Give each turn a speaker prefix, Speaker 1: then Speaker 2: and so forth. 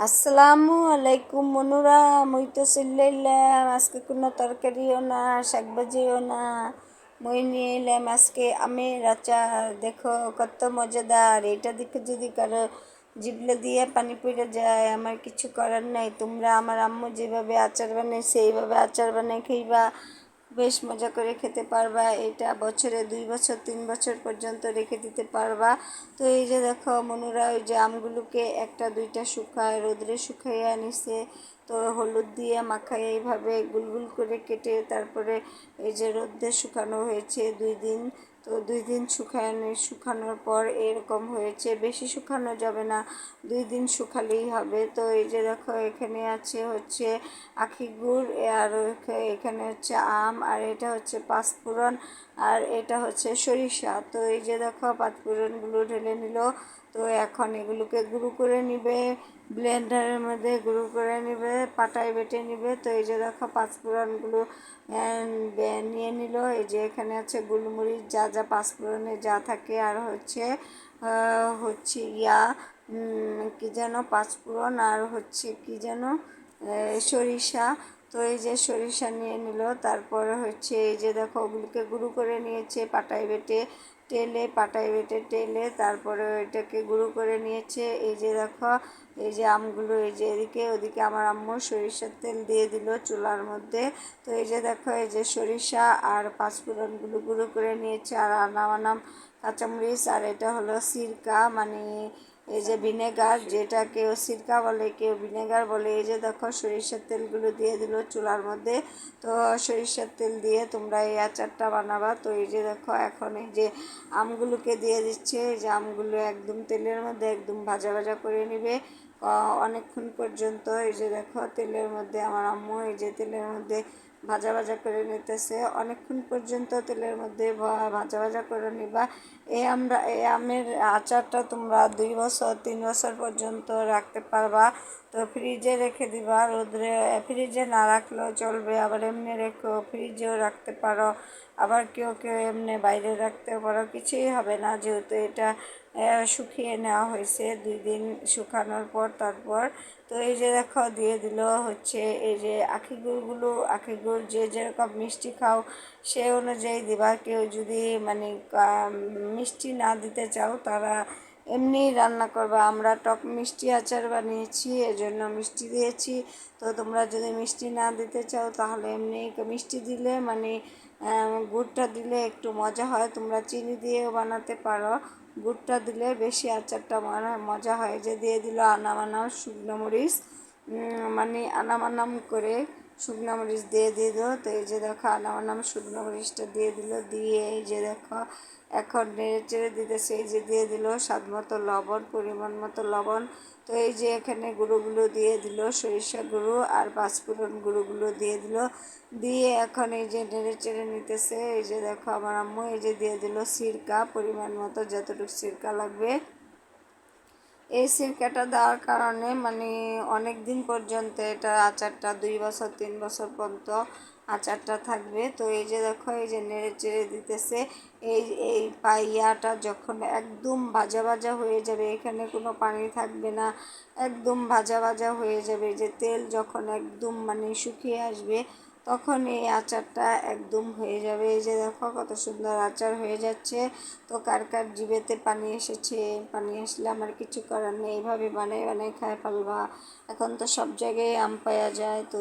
Speaker 1: আসসালামু আলাইকুম বন্ধুরা, মুই তো চলে এলাম। আজকে কোনো তরকারিও না, শাক ভাজিও না, মুই নিয়ে এলাম আজকে আমের আচার। দেখো কত মজাদার। এটা দেখে যদি কারো জিভলে দিয়ে পানি পড়ে যায়, আমার কিছু করার নাই। তোমরা আমার আম্মু যেভাবে আচার বানায় সেইভাবে আচার বানাই খাইবা, বেশ মজা করে খেতে পারবা। এটা বছরে 2 বছর 3 বছর পর্যন্ত রেখে দিতে পারবা। তো এই যে দেখো মনুরা, ওই যে আমগুলোকে একটা দুইটা শুকায় রোদ্রে শুকাইয়া নিছে। তো হলুদ দিয়ে মাখায় এইভাবে গুলগুল করে কেটে তারপরে এই যে রোদ্রে শুকানো হয়েছে 2 দিন। তো 2 দিন শুকানোর পর এরকম হয়েছে। বেশি শুকানো যাবে না, 2 দিন শুকালেই হবে। তো এই যে দেখো এখানে আছে হচ্ছে আখি গুড়, আর এখানে হচ্ছে আম, আর এটা হচ্ছে পাঁচফোড়ন, আর এটা হচ্ছে সরিষা। তো এই যে দেখো পাঁচফোড়নগুলো ঢেলে নিল। তো এখন এগুলোকে গুঁড়ো করে নিবে, ব্লেন্ডারের মধ্যে গুঁড়ো করে নিবে, পাটায় বেটে নিবে। তো এই যে দেখো পাঁচফোড়নগুলো নিয়ে নিল। এই যে এখানে আছে গোলমরিচ, যা যা পাঁচফোড়নে যা থাকে, আর হচ্ছে কি যেন পাঁচফোড়ন, আর হচ্ছে কি যেন সরিষা। তো এই যে সরিষা নিয়ে নিল। তারপরে হচ্ছে এই যে দেখো ওগুলোকে গুঁড়ো করে নিয়েছে পাটায় বেটে টেলে তারপরে ওইটাকে গুঁড়ো করে নিয়েছে। এই যে দেখো এই যে আমগুলো, এই যে এদিকে ওদিকে আমার আম্মু সরিষার তেল দিয়ে দিল চুলার মধ্যে। তো এই যে দেখো এই যে সরিষা আর পাঁচফোড়নগুলো গুঁড়ো করে নিয়েছে, আর আনাম কাঁচামরিচ, আর এটা হলো সিরকা, মানে এই যে ভিনেগার, যেটা কেউ সিরকা বলে কেউ ভিনেগার বলে। এই যে দেখো সরিষার তেলগুলো দিয়ে দিল চুলার মধ্যে। তো সরিষার তেল দিয়ে তোমরা এই আচারটা বানাবা। তো এই যে দেখো এখন এই যে আমগুলোকে দিয়ে দিচ্ছে। এই যে আমগুলো একদম তেলের মধ্যে একদম ভাজা ভাজা করে নিবে অনেকক্ষণ পর্যন্ত। এই যে দেখো তেলের মধ্যে আমার আম্মু এই যে তেলের মধ্যে ভাজা ভাজা করে নিতেছে। অনেকক্ষণ পর্যন্ত তেলের মধ্যে ভাজা ভাজা করে নিবা। এই আমের আচারটা তোমরা 2 বছর 3 বছর পর্যন্ত রাখতে পারবা। তো ফ্রিজে রেখে দিবা, রোদ্রে ফ্রিজে না রাখলেও চলবে, আবার এমনি রেখেও ফ্রিজেও রাখতে পারো, আবার কেউ কেউ এমনি বাইরে রাখতে পারো, কিছুই হবে না, যেহেতু এটা শুকিয়ে নেওয়া হয়েছে 2 দিন শুকানোর পর। তারপর তো এই যে দেখো দিয়ে দিল হচ্ছে এই যে আখি গুড় যে যেরকম মিষ্টি খাও সে অনুযায়ী দিবা। কেউ যদি মানে মিষ্টি না দিতে চাও তারা এমনি রান্না করবা। আমরা টক মিষ্টি আচার বানিয়েছি, এজন্য মিষ্টি দিয়েছি। তো তোমরা যদি মিষ্টি না দিতে চাও তাহলে এমনি মিষ্টি দিলে মানে গুড়টা দিলে একটু মজা হয়। তোমরা চিনি দিয়েও বানাতে পারো, গুড়টা দিলে বেশি আচারটা মজা হয়। যে দিয়ে দিল আনাম শুকনো মরিচ, মানে আনাম করে শুকনো মরিচ দিয়ে দিল। তো এই যে দেখো আনাম শুকনো মরিচটা দিয়ে দিল, দিয়ে এই যে দেখো এখন নেড়ে চেড়ে দিতেছে। এই যে দিয়ে দিল স্বাদ মতো লবণ, পরিমাণ মতো লবণ। তো এই যে এখানে গুঁড়োগুলো দিয়ে দিল, সরিষা গুঁড়ো আর পাঁচফোড়ন গুঁড়োগুলো দিয়ে দিল, দিয়ে এখন এই যে নেড়ে চেড়ে নিতেছে। এই যে দেখো আমার আম্মু এই যে দিয়ে দিল সিরকা, পরিমাণ মতো যতটুকু সিরকা লাগবে। এই সিরকাটা দেওয়ার কারণে মানে অনেক দিন পর্যন্ত এটা আচারটা 2 বছর 3 বছর পর্যন্ত আচারটা থাকবে। তো এই যে দেখো এই যে নেড়ে চেড়ে দিতেছে। এই এই পাইয়াটা যখন একদম ভাজা ভাজা হয়ে যাবে, এখানে কোনো পানি থাকবে না, একদম ভাজা ভাজা হয়ে যাবে, যে তেল যখন একদম মানে শুকিয়ে আসবে তখন এই আচারটা একদম হয়ে যাবে। এই যে দেখো কত সুন্দর আচার হয়ে যাচ্ছে। তো কার কার জিভেতে পানি এসেছে, পানি আসলে আমার কিছু করার নেই, এইভাবে বানাই বানাই খায় ফেলবা। এখন তো সব জায়গায় আম পাওয়া যায়। তো